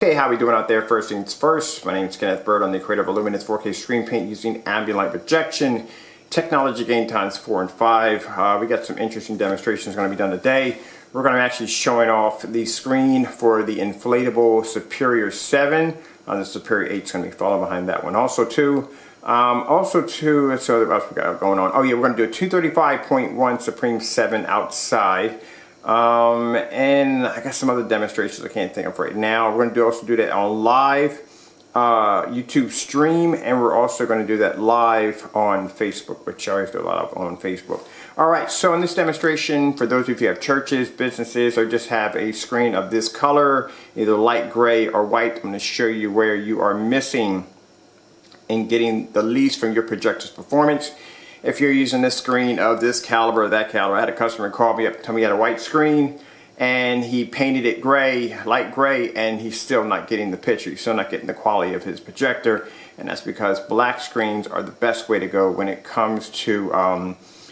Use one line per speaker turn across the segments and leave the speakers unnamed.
Hey, how we doing out there? First things first, my name is Kenneth Bird. I'm the creator of Illuminous 4K screen paint using ambient light projection, technology gain times 4 and 5. We got some interesting demonstrations going to be done today. We're going to actually showing off the screen for the inflatable Superior 7. The Superior 8 is going to be followed behind that one. So what else we got going on? Oh yeah, we're going to do a 235.1 Supreme 7 outside. And I got some other demonstrations I can't think of right now. We're going to also do that on live YouTube stream, and we're also going to do that live on Facebook, which I always do a lot of on Facebook. Alright, so in this demonstration, for those of you who have churches, businesses, or just have a screen of this color, either light gray or white, I'm going to show you where you are missing in getting the least from your projector's performance. If you're using this screen of this caliber or that caliber, I had a customer call me up and tell me he had a white screen and he painted it gray, light gray, and he's still not getting the picture. He's still not getting the quality of his projector, and that's because black screens are the best way to go when it comes to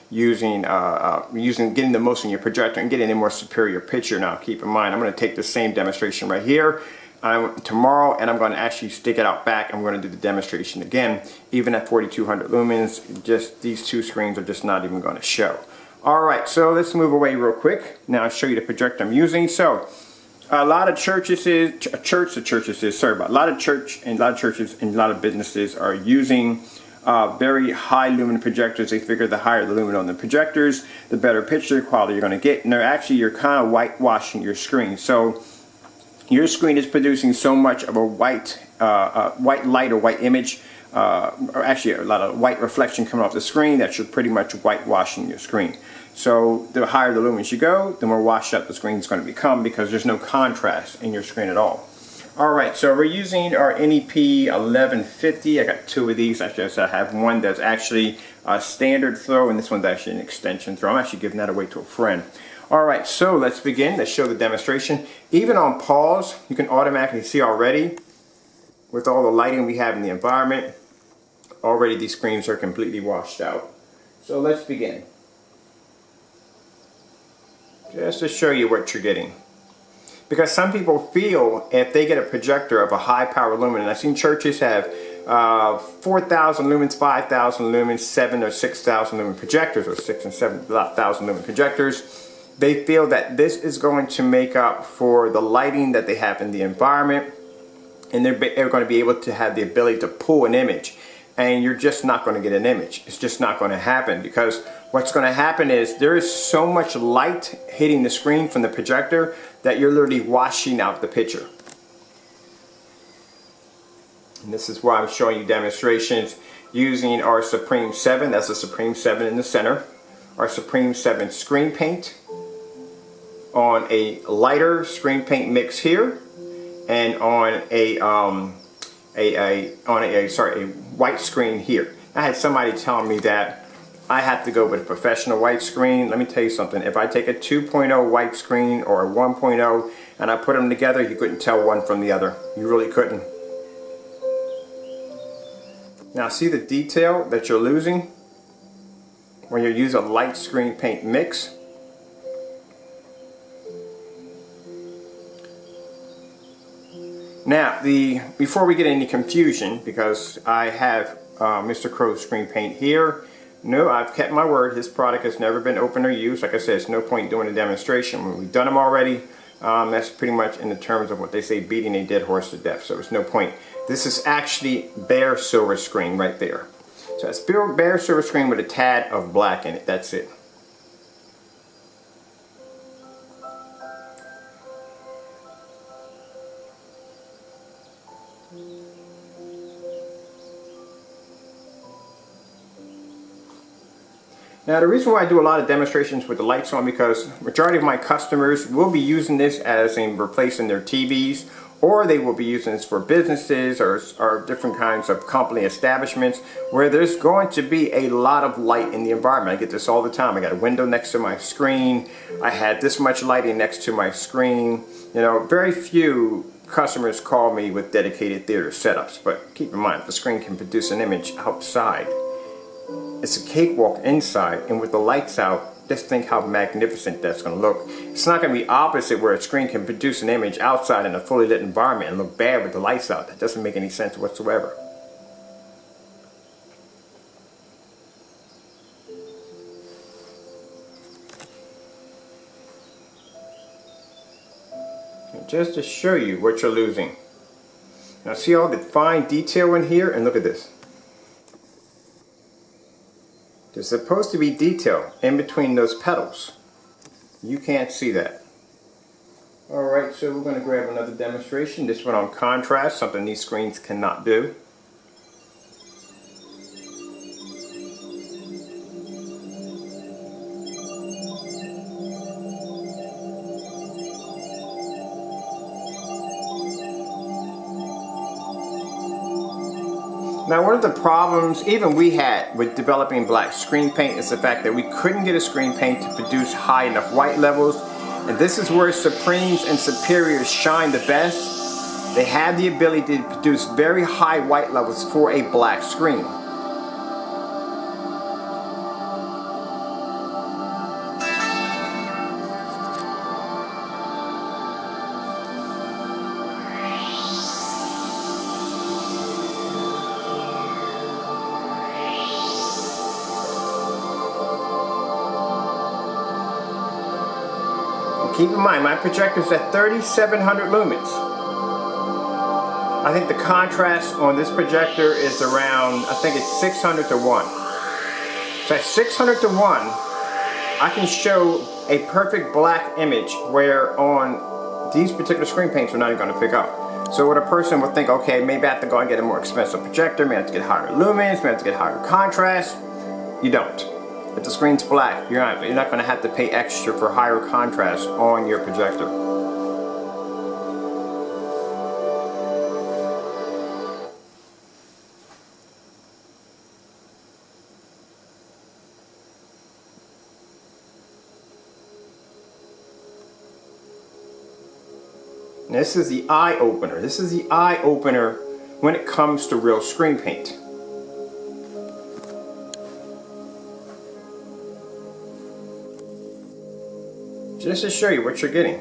getting the most in your projector and getting a more superior picture. Now keep in mind, I'm going to take the same demonstration right here tomorrow, and I'm going to actually stick it out back. I'm going to do the demonstration again, even at 4200 lumens. Just these two screens are just not even going to show. Alright, so let's move away real quick. Now I'll show you the projector I'm using. So a lot of churches and a lot of churches and a lot of businesses are using very high lumen projectors. They figure the higher the lumen on the projectors, the better picture quality you're going to get. And you're kind of whitewashing your screen. So your screen is producing so much of a white light or white image, or actually a lot of white reflection coming off the screen, that you're pretty much whitewashing your screen. So the higher the lumens you go, the more washed out the screen is going to become, because there's no contrast in your screen at all. Alright, so we're using our NEC 1150. I got two of these. Actually, I have one that's actually a standard throw, and this one's actually an extension throw. I'm actually giving that away to a friend. Alright, so let's begin. Let's show the demonstration. Even on pause, you can automatically see already, with all the lighting we have in the environment, already these screens are completely washed out. So let's begin. Just to show you what you're getting. Because some people feel if they get a projector of a high power lumen, and I've seen churches have 4,000 lumens, 5,000 lumens, 7,000 or 6,000 lumen projectors, or 6,000 and 7,000 lumen projectors. They feel that this is going to make up for the lighting that they have in the environment, and they're going to be able to have the ability to pull an image. And you're just not going to get an image. It's just not going to happen, because what's going to happen is there is so much light hitting the screen from the projector that you're literally washing out the picture. And this is why I'm showing you demonstrations using our Supreme 7. That's a Supreme 7 in the center. Our Supreme 7 screen paint on a lighter screen paint mix here, and on a white screen here. I had somebody telling me that I have to go with a professional white screen. Let me tell you something. If I take a 2.0 white screen or a 1.0 and I put them together, you couldn't tell one from the other. You really couldn't. Now see the detail that you're losing when you use a light screen paint mix? Now, before we get any confusion, because I have Mr. Crow's screen paint here. No, I've kept my word. His product has never been opened or used. Like I said, it's no point doing a demonstration when we've done them already. That's pretty much in the terms of what they say, beating a dead horse to death. So there's no point. This is actually bare silver screen right there. So it's bare silver screen with a tad of black in it. That's it. Now the reason why I do a lot of demonstrations with the lights on, because majority of my customers will be using this as in replacing their TVs, or they will be using this for businesses or different kinds of company establishments where there's going to be a lot of light in the environment. I get this all the time. I got a window next to my screen. I had this much lighting next to my screen. You know, very few customers call me with dedicated theater setups, but keep in mind, the screen can produce an image outside. It's a cakewalk inside, and with the lights out, Just think how magnificent that's going to look. It's not going to be opposite where a screen can produce an image outside in a fully lit environment and look bad with the lights out. That doesn't make any sense whatsoever. And just to show you what you're losing. Now see all the fine detail in here, and look at this. There's supposed to be detail in between those petals. You can't see that. Alright, so we're going to grab another demonstration. This one on contrast, something these screens cannot do. Now, one of the problems even we had with developing black screen paint is the fact that we couldn't get a screen paint to produce high enough white levels. And this is where Supremes and Superiors shine the best. They have the ability to produce very high white levels for a black screen. Keep in mind, my projector is at 3700 lumens. I think the contrast on this projector is around, I think it's 600 to 1. So at 600 to 1, I can show a perfect black image where on these particular screen paints are not even going to pick up. So what a person would think, okay, maybe I have to go and get a more expensive projector, maybe I have to get higher lumens, maybe I have to get higher contrast. You don't. If the screen's black, you're not going to have to pay extra for higher contrast on your projector. And this is the eye opener. This is the eye opener when it comes to real screen paint. Just to show you what you're getting.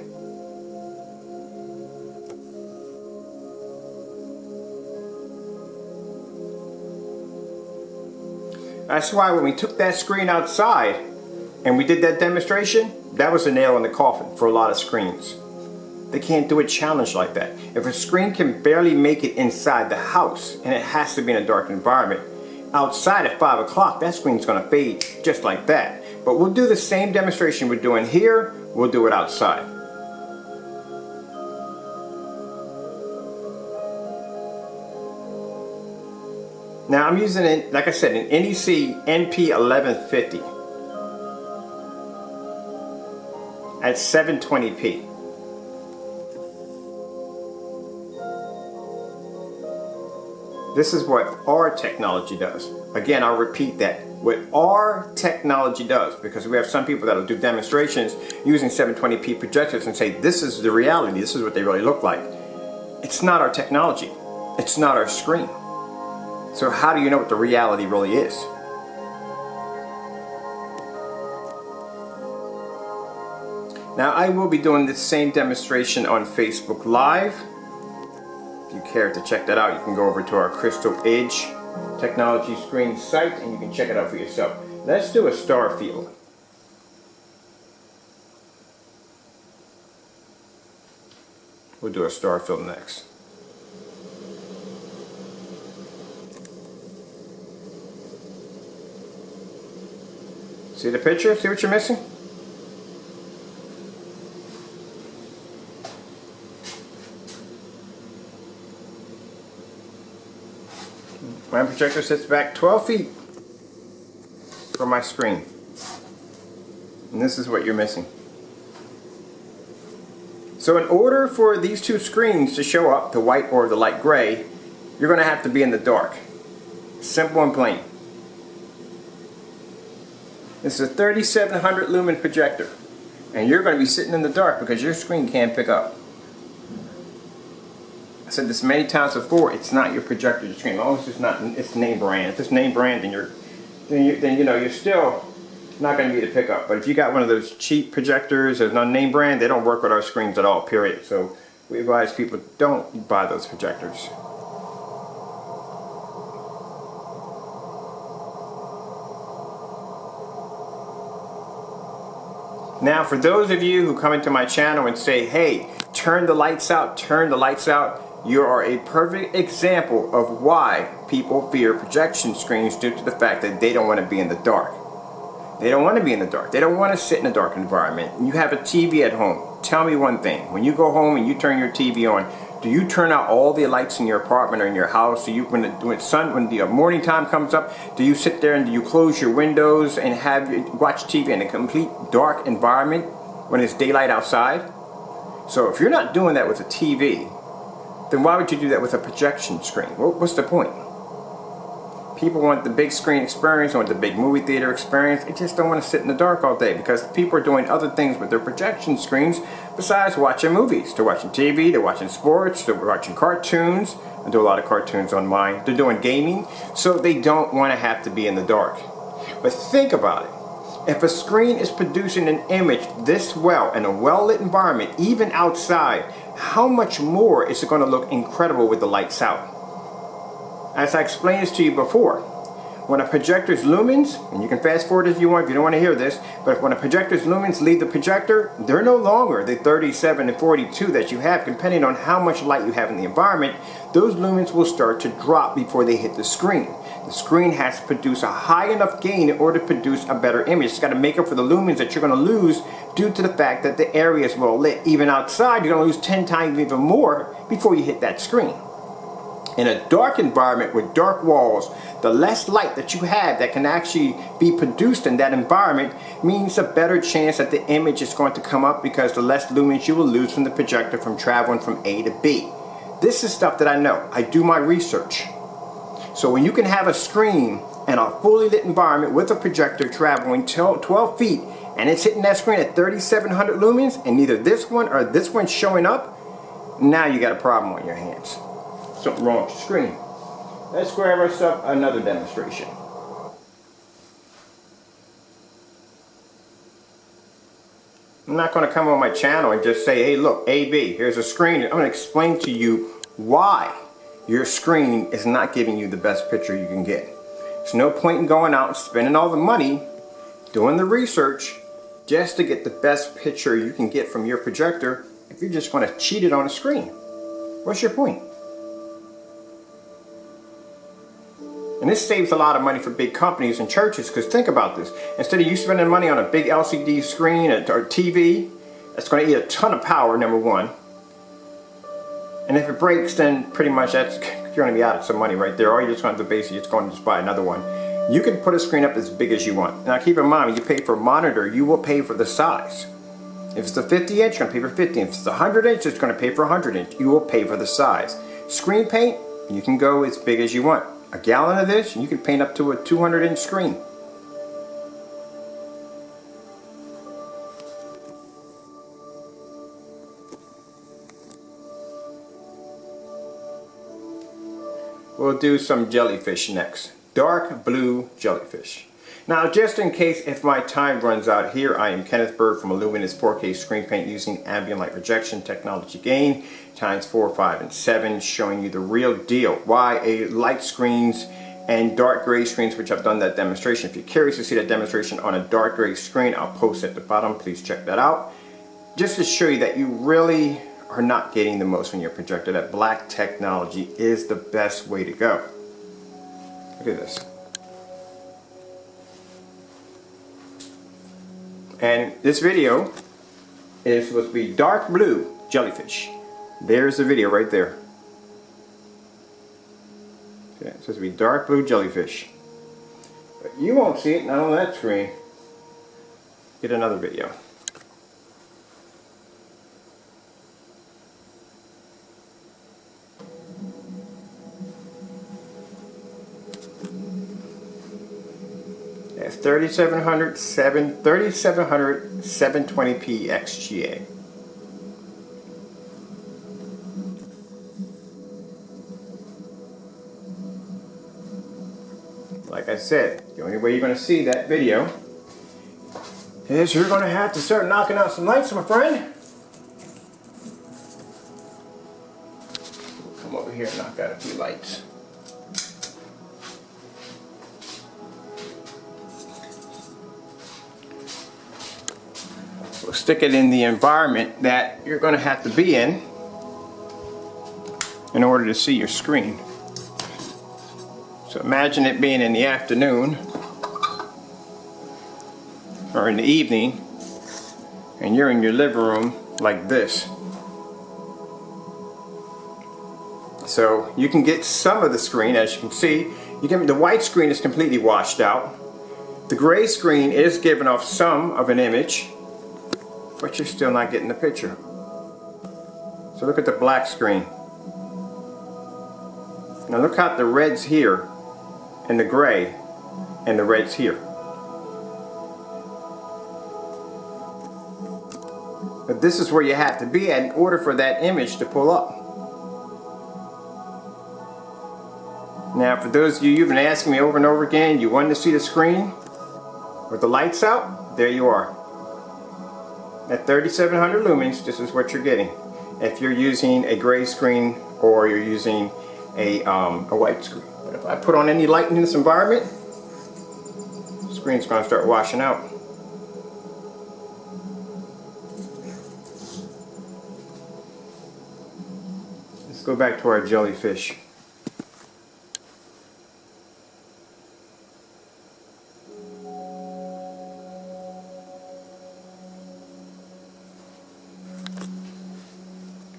That's why when we took that screen outside and we did that demonstration, that was a nail in the coffin for a lot of screens. They can't do a challenge like that. If a screen can barely make it inside the house and it has to be in a dark environment, outside at 5 o'clock, that screen's going to fade just like that. But we'll do the same demonstration we're doing here, we'll do it outside. Now I'm using it, like I said, an NEC NP1150 at 720p. This is what our technology does. Again, I'll repeat that. What our technology does, because we have some people that will do demonstrations using 720p projectors and say, this is the reality, this is what they really look like. It's not our technology. It's not our screen. So how do you know what the reality really is? Now, I will be doing this same demonstration on Facebook Live. If you care to check that out, you can go over to our Crystal Edge Technology Screen site and you can check it out for yourself. Let's do a star field. We'll do a star field next. See the picture? See what you're missing? My projector sits back 12 feet from my screen. And this is what you're missing. So in order for these two screens to show up, the white or the light gray, you're going to have to be in the dark. Simple and plain. This is a 3700 lumen projector. And you're going to be sitting in the dark because your screen can't pick up. I said this many times before, it's not your projector screen. As long as it's not its name brand. If it's name brand, then you're still not going to be the pickup. But if you got one of those cheap projectors, there's no name brand, they don't work with our screens at all, period. So we advise people don't buy those projectors. Now, for those of you who come into my channel and say, hey, turn the lights out, you are a perfect example of why people fear projection screens due to the fact that they don't want to be in the dark. They don't want to be in the dark. They don't want to sit in a dark environment. You have a TV at home. Tell me one thing. When you go home and you turn your TV on, do you turn out all the lights in your apartment or in your house? Do you, when the morning time comes up, do you sit there and do you close your windows and watch TV in a complete dark environment when it's daylight outside? So if you're not doing that with a TV, then why would you do that with a projection screen? What's the point? People want the big screen experience, want the big movie theater experience. They just don't want to sit in the dark all day because people are doing other things with their projection screens besides watching movies. They're watching TV, they're watching sports, they're watching cartoons. I do a lot of cartoons on mine. They're doing gaming, so they don't want to have to be in the dark. But think about it. If a screen is producing an image this well in a well-lit environment, even outside, how much more is it going to look incredible with the lights out? As I explained this to you before, when a projector's lumens, and you can fast forward if you want if you don't want to hear this, but when a projector's lumens leave the projector, they're no longer the 37 and 42 that you have. Depending on how much light you have in the environment, those lumens will start to drop before they hit the screen. The screen has to produce a high enough gain in order to produce a better image. It's got to make up for the lumens that you're going to lose due to the fact that the area is well lit. Even outside, you're going to lose 10 times even more before you hit that screen. In a dark environment with dark walls, the less light that you have that can actually be produced in that environment means a better chance that the image is going to come up because the less lumens you will lose from the projector from traveling from A to B. This is stuff that I know. I do my research. So when you can have a screen in a fully lit environment with a projector traveling 12 feet and it's hitting that screen at 3700 lumens and neither this one or this one's showing up, now you got a problem on your hands. Something wrong with the screen. Let's grab ourselves another demonstration. I'm not going to come on my channel and just say, hey look, AB, here's a screen. I'm going to explain to you why your screen is not giving you the best picture you can get. There's no point in going out and spending all the money doing the research just to get the best picture you can get from your projector if you're just going to cheat it on a screen. What's your point? And this saves a lot of money for big companies and churches because think about this. Instead of you spending money on a big LCD screen or TV, that's going to eat a ton of power, number one. And if it breaks, then pretty much you're going to be out of some money right there. Or you're just going to basically just going to just buy another one. You can put a screen up as big as you want. Now keep in mind, when you pay for a monitor, you will pay for the size. If it's a 50 inch, you're going to pay for 50 inch. If it's a 100 inch, it's going to pay for 100 inch. You will pay for the size. Screen paint, you can go as big as you want. A gallon of this, and you can paint up to a 200-inch screen. We'll do some jellyfish next. Dark blue jellyfish. Now, just in case if my time runs out here, I am Kenneth Bird from Illuminous 4K Screen Paint using ambient light rejection technology gain times 4, 5, and 7, showing you the real deal. Why a light screens and dark gray screens, which I've done that demonstration. If you're curious to see that demonstration on a dark gray screen, I'll post at the bottom. Please check that out. Just to show you that you really are not getting the most from your projector. That black technology is the best way to go. Look at this. And this video is supposed to be dark blue jellyfish. There's the video right there. Okay, it's supposed to be dark blue jellyfish. But you won't see it, not on that screen. Get another video. That's 3700 720p XGA. Like I said, the only way you're going to see that video is you're going to have to start knocking out some lights, my friend. We'll come over here and knock out a few lights. We'll stick it in the environment that you're going to have to be in order to see your screen. So imagine it being in the afternoon or in the evening, and you're in your living room like this. So you can get some of the screen, as you can see. The white screen is completely washed out. The gray screen is giving off some of an image, but you're still not getting the picture. So look at the black screen. Now look how the red's here, and the gray, and the red's here. But this is where you have to be at in order for that image to pull up. Now for those of you who've been asking me over and over again, you wanted to see the screen with the lights out, there you are. At 3700 lumens, this is what you're getting. If you're using a gray screen or you're using a white screen. But if I put on any light in this environment, the screen's going to start washing out. Let's go back to our jellyfish.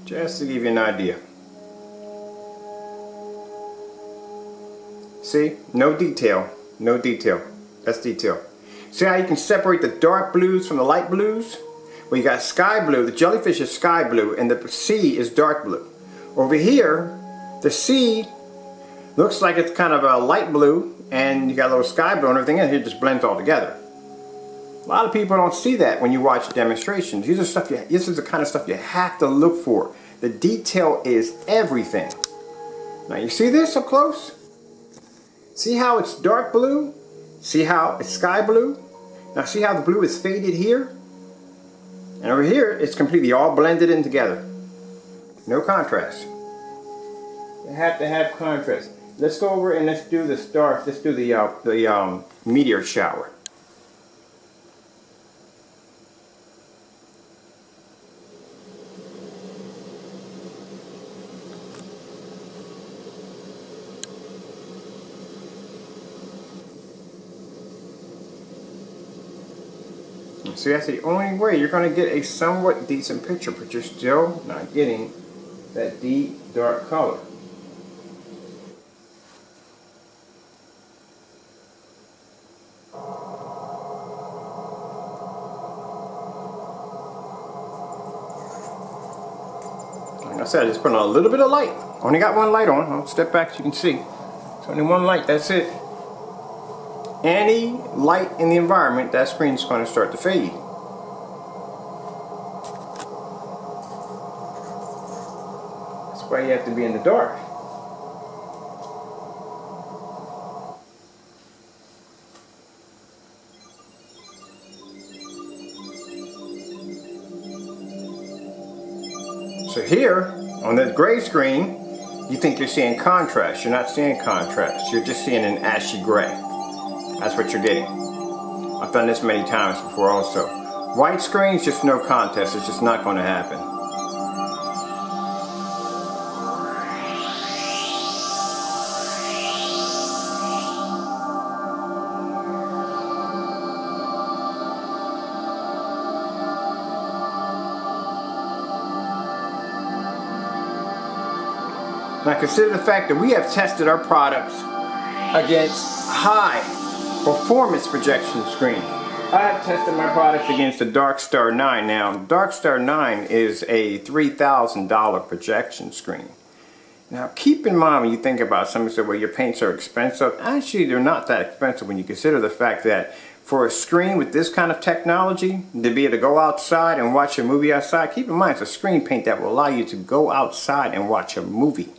Just to give you an idea. See? No detail. No detail. That's detail. See how you can separate the dark blues from the light blues? Well, you got sky blue. The jellyfish is sky blue and the sea is dark blue. Over here, the sea looks like it's kind of a light blue and you got a little sky blue and everything else. It just blends all together. A lot of people don't see that when you watch demonstrations. This is the kind of stuff you have to look for. The detail is everything. Now you see this up close? See how it's dark blue? See how it's sky blue? Now see how the blue is faded here? And over here, it's completely all blended in together. No contrast. You have to have contrast. Let's go over and let's do the stars. Let's do the meteor shower. See, that's the only way you're going to get a somewhat decent picture, but you're still not getting that deep, dark color. Like I said, I just put on a little bit of light. Only got one light on. I'll step back so you can see. It's only one light, that's it. Any light in the environment, that screen's going to start to fade. That's why you have to be in the dark. So here, on the gray screen, you think you're seeing contrast. You're not seeing contrast. You're just seeing an ashy gray. That's what you're getting. I've done this many times before also. White screens, just no contest. It's just not going to happen. Now consider the fact that we have tested our products against high performance projection screen. I have tested my products against the Darkstar 9. Now, Darkstar 9 is a $3,000 projection screen. Now, keep in mind when you think about something, say, well, your paints are expensive. Actually, they're not that expensive when you consider the fact that for a screen with this kind of technology, to be able to go outside and watch a movie outside, keep in mind it's a screen paint that will allow you to go outside and watch a movie.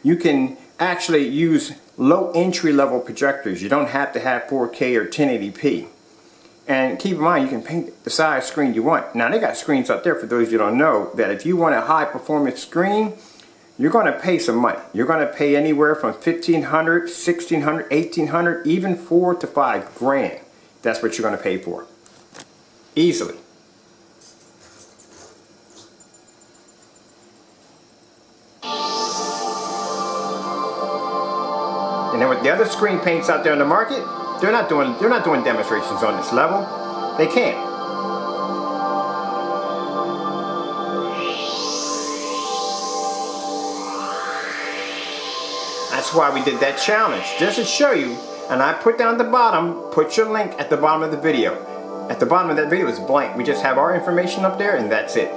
You can actually use low entry level projectors. You don't have to have 4K or 1080p. And keep in mind, you can paint the size screen you want. Now, they got screens out there, for those you don't know, that if you want a high performance screen, you're going to pay some money. You're going to pay anywhere from $1,500, $1,600, $1,800, even $4,000 to $5,000. That's what you're going to pay for. Easily. And then with the other screen paints out there on the market, they're not doing demonstrations on this level. They can't. That's why we did that challenge, just to show you. And I put down at the bottom, put your link at the bottom of the video. At the bottom of that video is blank. We just have our information up there and that's it.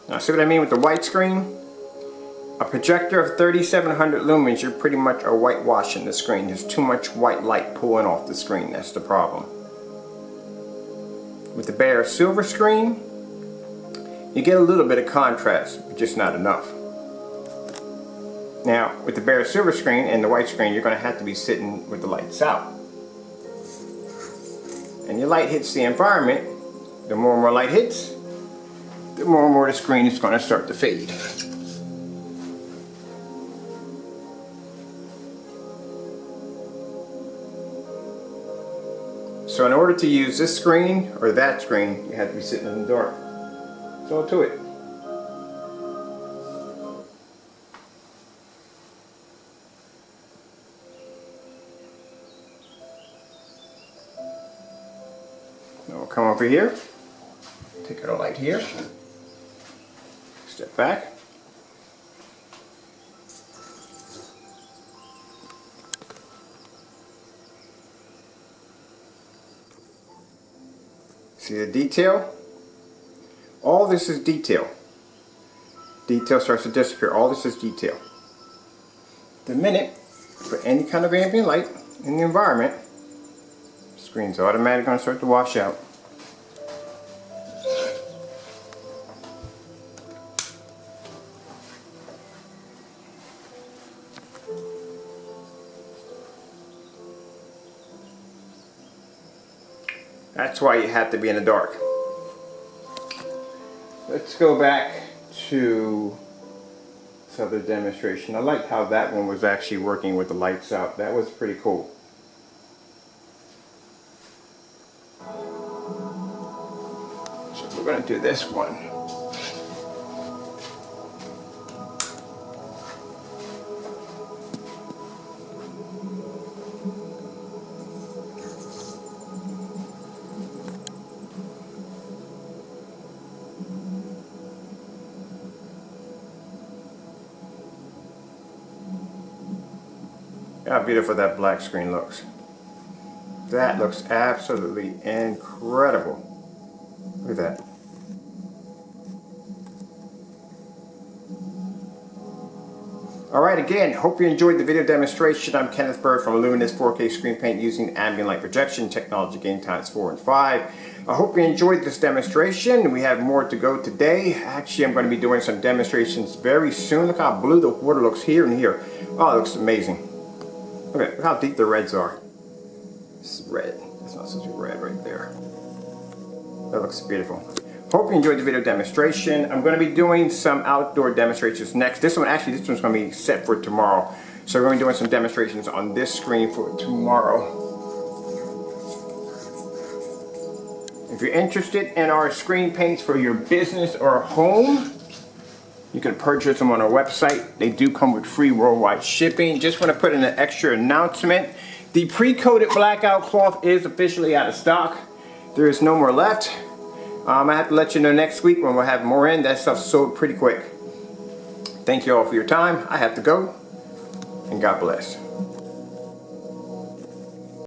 Now, see what I mean with the white screen? A projector of 3700 lumens, you're pretty much whitewashing the screen. There's too much white light pulling off the screen. That's the problem. With the bare silver screen, you get a little bit of contrast, but just not enough. Now, with the bare silver screen and the white screen, you're going to have to be sitting with the lights out. And your light hits the environment. The more and more light hits, the more and more the screen is going to start to fade. So in order to use this screen or that screen, you have to be sitting in the dark. That's all to it. Now we'll come over here, take our light here, step back. See the detail? All this is detail. Detail starts to disappear. All this is detail. The minute for any kind of ambient light in the environment, the screen's automatically going to start to wash out. That's why you have to be in the dark. Let's go back to this other demonstration. I liked how that one was actually working with the lights out. That was pretty cool. So we're going to do this one. How beautiful that black screen looks. That looks absolutely incredible. Look at that. Alright, again, hope you enjoyed the video demonstration. I'm Kenneth Bird from Luminous 4K Screen Paint using ambient light projection technology gain times 4 and 5. I hope you enjoyed this demonstration. We have more to go today. Actually, I'm going to be doing some demonstrations very soon. Look how blue the water looks here and here. Oh, it looks amazing. Look how deep the reds are. This is red. That's not supposed to be red right there. That looks beautiful. Hope you enjoyed the video demonstration. I'm going to be doing some outdoor demonstrations next. This one's going to be set for tomorrow. So we're going to be doing some demonstrations on this screen for tomorrow. If you're interested in our screen paints for your business or home, you can purchase them on our website. They do come with free worldwide shipping. Just want to put in an extra announcement. The pre-coated blackout cloth is officially out of stock. There is no more left. I have to let you know next week when we'll have more in. That stuff's sold pretty quick. Thank you all for your time. I have to go, and God bless.